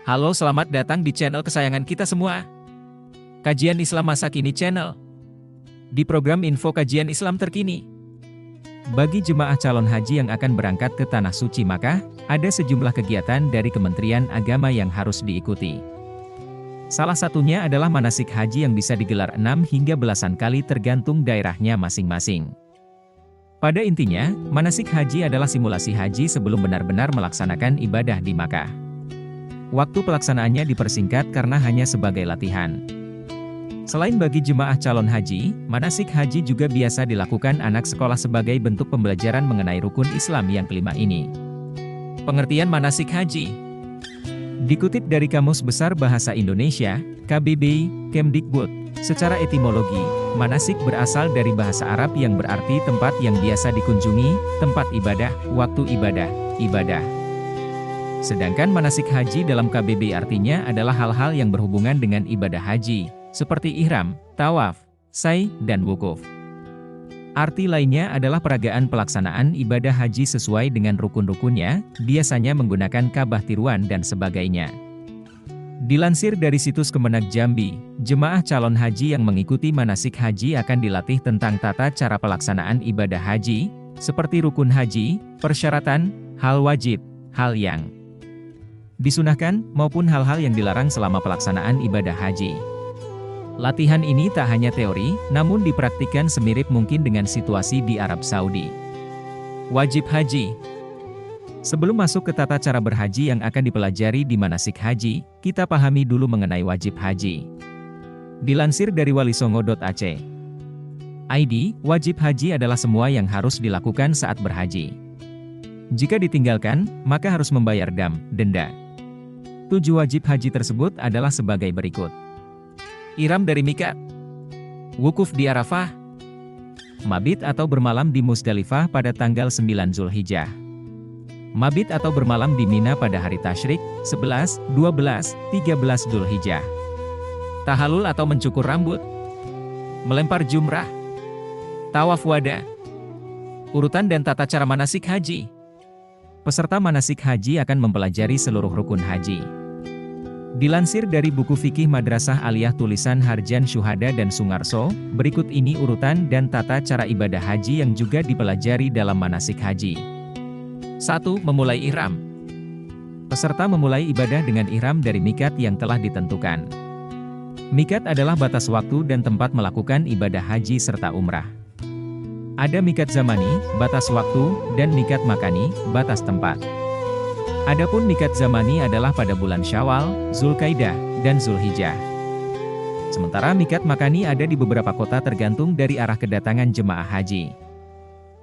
Halo, selamat datang di channel kesayangan kita semua. Kajian Islam Masa Kini Channel. Di program info kajian Islam terkini. Bagi jemaah calon haji yang akan berangkat ke Tanah Suci Makkah, ada sejumlah kegiatan dari Kementerian Agama yang harus diikuti. Salah satunya adalah manasik haji yang bisa digelar 6 hingga belasan kali tergantung daerahnya masing-masing. Pada intinya, manasik haji adalah simulasi haji sebelum benar-benar melaksanakan ibadah di Makkah. Waktu pelaksanaannya dipersingkat karena hanya sebagai latihan. Selain bagi jemaah calon haji, manasik haji juga biasa dilakukan anak sekolah sebagai bentuk pembelajaran mengenai rukun Islam yang kelima ini. Pengertian manasik haji dikutip dari Kamus Besar Bahasa Indonesia, KBBI, Kemdikbud. Secara etimologi, manasik berasal dari bahasa Arab yang berarti tempat yang biasa dikunjungi, tempat ibadah, waktu ibadah, ibadah. Sedangkan manasik haji dalam KBBI artinya adalah hal-hal yang berhubungan dengan ibadah haji, seperti ihram, tawaf, sa'i, dan wukuf. Arti lainnya adalah peragaan pelaksanaan ibadah haji sesuai dengan rukun-rukunnya, biasanya menggunakan Ka'bah tiruan dan sebagainya. Dilansir dari situs Kemenag Jambi, jemaah calon haji yang mengikuti manasik haji akan dilatih tentang tata cara pelaksanaan ibadah haji, seperti rukun haji, persyaratan, hal wajib, hal yang disunahkan, maupun hal-hal yang dilarang selama pelaksanaan ibadah haji. Latihan ini tak hanya teori, namun dipraktikkan semirip mungkin dengan situasi di Arab Saudi. Wajib haji. Sebelum masuk ke tata cara berhaji yang akan dipelajari di manasik haji, kita pahami dulu mengenai wajib haji. Dilansir dari walisongo.ac. ID, wajib haji adalah semua yang harus dilakukan saat berhaji. Jika ditinggalkan, maka harus membayar denda. 7 wajib haji tersebut adalah sebagai berikut. Ihram dari miqat. Wukuf di Arafah. Mabit atau bermalam di Musdalifah pada tanggal 9 Zulhijjah. Mabit atau bermalam di Mina pada hari tasyrik, 11, 12, 13 Zulhijjah. Tahallul atau mencukur rambut. Melempar jumrah. Tawaf wada. Urutan dan tata cara manasik haji. Peserta manasik haji akan mempelajari seluruh rukun haji. Dilansir dari buku fikih Madrasah Aliyah tulisan Harjan Syuhada dan Sungarso, berikut ini urutan dan tata cara ibadah haji yang juga dipelajari dalam manasik haji. 1. Memulai ihram. Peserta memulai ibadah dengan ihram dari miqat yang telah ditentukan. Miqat adalah batas waktu dan tempat melakukan ibadah haji serta umrah. Ada miqat zamani, batas waktu, dan miqat makani, batas tempat. Adapun miqat zamani adalah pada bulan Syawal, Zulkaidah, dan Zulhijjah. Sementara miqat makani ada di beberapa kota tergantung dari arah kedatangan jemaah haji.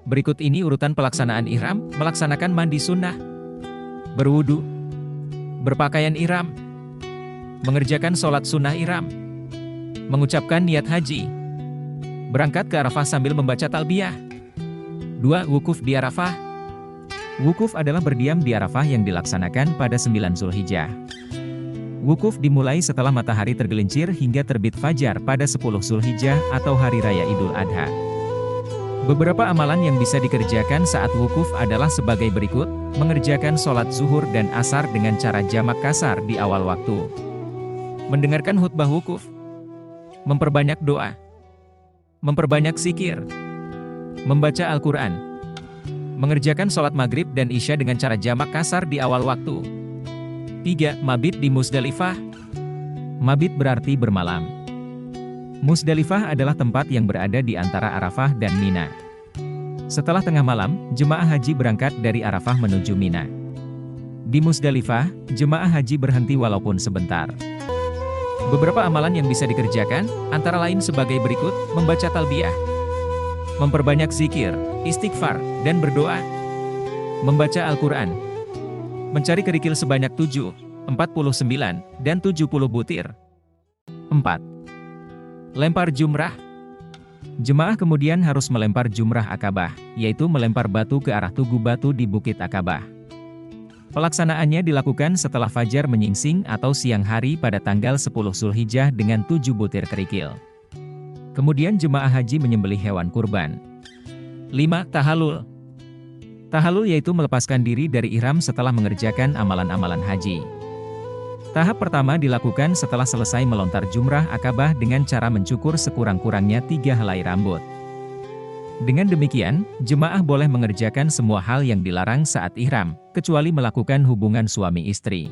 Berikut ini urutan pelaksanaan ihram, melaksanakan mandi sunnah, berwudu, berpakaian ihram, mengerjakan sholat sunnah ihram, mengucapkan niat haji, berangkat ke Arafah sambil membaca talbiyah. 2. Wukuf di Arafah. Wukuf adalah berdiam di Arafah yang dilaksanakan pada 9 Zulhijjah. Wukuf dimulai setelah matahari tergelincir hingga terbit fajar pada 10 Zulhijjah atau Hari Raya Idul Adha. Beberapa amalan yang bisa dikerjakan saat wukuf adalah sebagai berikut: mengerjakan sholat zuhur dan asar dengan cara jamak kasar di awal waktu, mendengarkan khutbah wukuf, memperbanyak doa, memperbanyak zikir, membaca Al-Quran, mengerjakan sholat maghrib dan isya dengan cara jamak kasar di awal waktu. 3. Mabit di Musdalifah. Mabit berarti bermalam. Musdalifah adalah tempat yang berada di antara Arafah dan Mina. Setelah tengah malam, jemaah haji berangkat dari Arafah menuju Mina. Di Musdalifah, jemaah haji berhenti walaupun sebentar. Beberapa amalan yang bisa dikerjakan, antara lain sebagai berikut: membaca talbiyah, memperbanyak zikir, istighfar, dan berdoa, membaca Al-Quran, mencari kerikil sebanyak 7, 49, dan 70 butir. 4. Lempar jumrah. Jemaah kemudian harus melempar jumrah akabah, yaitu melempar batu ke arah tugu batu di Bukit Akabah. Pelaksanaannya dilakukan setelah fajar menyingsing atau siang hari pada tanggal 10 Zulhijjah dengan 7 butir kerikil. Kemudian jemaah haji menyembelih hewan kurban. 5. Tahallul. Tahallul yaitu melepaskan diri dari ihram setelah mengerjakan amalan-amalan haji. Tahap pertama dilakukan setelah selesai melontar jumrah akabah dengan cara mencukur sekurang-kurangnya 3 helai rambut. Dengan demikian, jemaah boleh mengerjakan semua hal yang dilarang saat ihram, kecuali melakukan hubungan suami istri.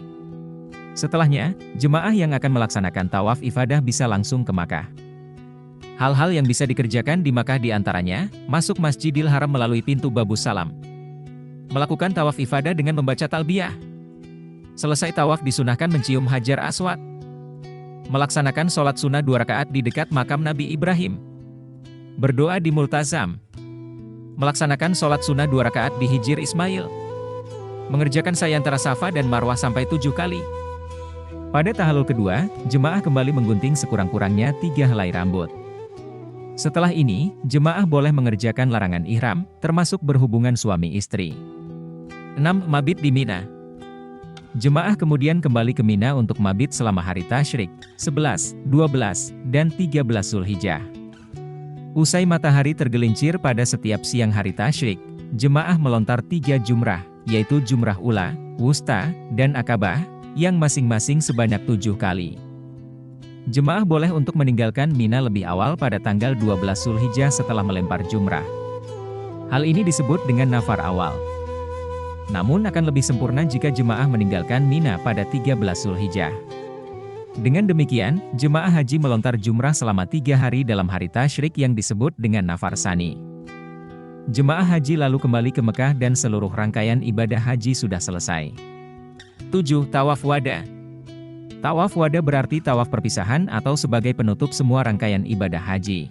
Setelahnya, jemaah yang akan melaksanakan tawaf ifadah bisa langsung ke Makkah. Hal-hal yang bisa dikerjakan di Makkah diantaranya, masuk Masjidil Haram melalui pintu Babus Salam. Melakukan tawaf ifadah dengan membaca talbiyah. Selesai tawaf disunahkan mencium Hajar Aswad. Melaksanakan sholat sunnah 2 rakaat di dekat makam Nabi Ibrahim. Berdoa di Multazam. Melaksanakan sholat sunnah 2 rakaat di Hijir Ismail. Mengerjakan sa'i antara Safa dan Marwah sampai 7 kali. Pada tahallul kedua, jemaah kembali menggunting sekurang-kurangnya 3 helai rambut. Setelah ini, jemaah boleh mengerjakan larangan ihram, termasuk berhubungan suami istri. 6. Mabit di Mina. Jemaah kemudian kembali ke Mina untuk mabit selama hari tasyrik, 11, 12, dan 13 Zulhijjah. Usai matahari tergelincir pada setiap siang hari tasyrik, jemaah melontar 3 jumrah, yaitu jumrah ula, wusta, dan akabah, yang masing-masing sebanyak 7 kali. Jemaah boleh untuk meninggalkan Mina lebih awal pada tanggal 12 Zulhijjah setelah melempar jumrah. Hal ini disebut dengan nafar awal. Namun akan lebih sempurna jika jemaah meninggalkan Mina pada 13 Zulhijjah. Dengan demikian, jemaah haji melontar jumrah selama 3 hari dalam hari tasyrik yang disebut dengan nafar sani. Jemaah haji lalu kembali ke Mekah dan seluruh rangkaian ibadah haji sudah selesai. 7. Tawaf wada. Tawaf wada berarti tawaf perpisahan atau sebagai penutup semua rangkaian ibadah haji.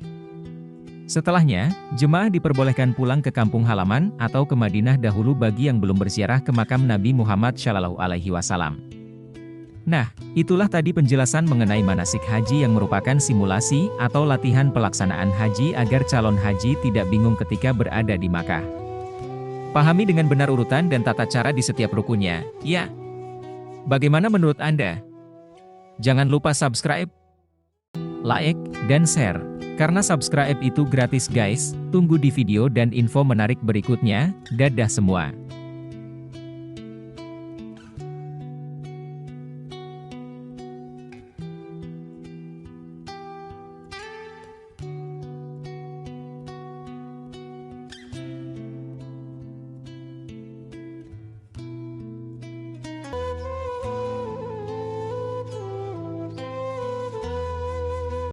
Setelahnya, jemaah diperbolehkan pulang ke kampung halaman atau ke Madinah dahulu bagi yang belum berziarah ke makam Nabi Muhammad SAW. Nah, itulah tadi penjelasan mengenai manasik haji yang merupakan simulasi atau latihan pelaksanaan haji agar calon haji tidak bingung ketika berada di Makkah. Pahami dengan benar urutan dan tata cara di setiap rukunnya, ya. Bagaimana menurut Anda? Jangan lupa subscribe, like, dan share. Karena subscribe itu gratis guys, tunggu di video dan info menarik berikutnya, dadah semua.